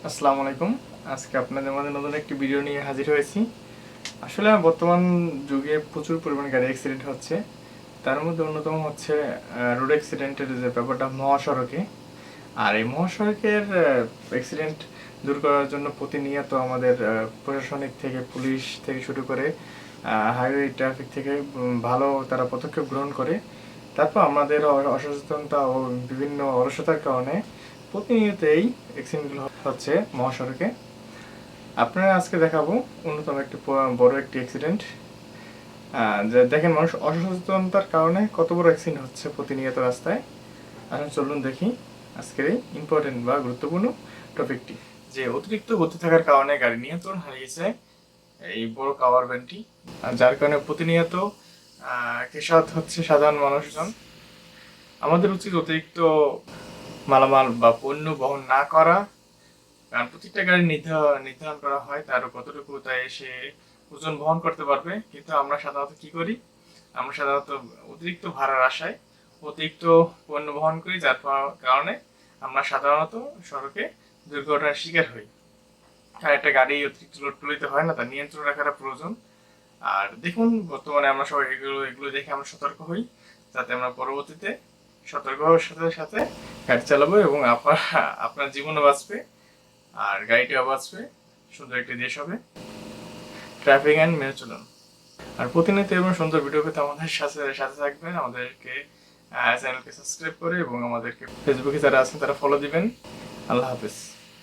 আসসালামু আলাইকুম। আজকে আপনাদের মাঝে নতুন একটি ভিডিও নিয়ে হাজির হয়েছি। আসলে বর্তমান যুগে প্রচুর পরিমাণে গাড়ি অ্যাক্সিডেন্ট হচ্ছে। তার মধ্যে অন্যতম হচ্ছে রোড অ্যাক্সিডেন্টের যে ব্যাপারটা মহাসড়কে। আর এই মহাসড়কের অ্যাক্সিডেন্ট দূর করার জন্য প্রতিনিয়ত আমাদের প্রশাসনিক থেকে পুলিশ থেকে শুরু করে হাইওয়ে ট্রাফিক থেকে ভালো তারা পদক্ষেপ গ্রহণ করে। তারপর আমাদের অসচেতনতা ও বিভিন্ন অলসতার কারণে প্রতিনিয়ত এই অ্যাক্সিডেন্টগুলো হচ্ছে মহাসড়কে। আপনারা আজকে দেখাবো অন্যতম একটি বড় একটি অ্যাক্সিডেন্ট। যে দেখেন মানুষ অসচেতনতার কারণে কত বড় অ্যাক্সিডেন্ট হচ্ছে প্রতিনিয়ত রাস্তায়। এখন চলুন দেখি আজকের এই ইম্পর্টেন্ট বা গুরুত্বপূর্ণ টপিকটি। যে অতিরিক্ত গতি থাকার কারণে গাড়ি নিয়ন্ত্রণ হারিয়েছে এই বড় কাভার ভ্যানটি, যার কারণে প্রতিনিয়ত কেশাত হচ্ছে সাধারণ মানুষজন। আমাদের উচিত অতিরিক্ত মালামাল বা পণ্য বহন না করা, কারণ প্রত্যেকটা গাড়ি নির্ধারণ করা হয় তার কতটুকু তাই সে ওজন বহন করতে পারবে। কিন্তু আমরা সাধারণত কি করি, আমরা সাধারণত অতিরিক্ত ভাড়ার আশায় অতিরিক্ত পণ্য বহন করি, যার কারণে আমরা সাধারণত সড়কে দুর্ঘটনার শিকার হই। আর একটা গাড়ি অতিরিক্ত লোড তুলিতে হয় না, তার নিয়ন্ত্রণ রাখাটা প্রয়োজন। আর দেখুন বর্তমানে আমরা সবাই এগুলো দেখে আমরা সতর্ক হই, যাতে আমরা পরবর্তীতে সতর্ক হওয়ার সাথে সাথে গাড়ি চালাবো এবং আপনার জীবনও বাঁচবে আর গাড়িটাও বাঁচবে, সুন্দর একটি দেশ হবে। ট্রাফিক আইন মেনে চলুন। আর প্রতিনিয়ত এবং সুন্দর ভিডিও পেতে আমাদের সাথে সাথে থাকবেন। আমাদেরকে চ্যানেলকে সাবস্ক্রাইব করে এবং আমাদেরকে ফেসবুকে যারা আছেন তারা ফলো দিবেন। আল্লাহ হাফেজ।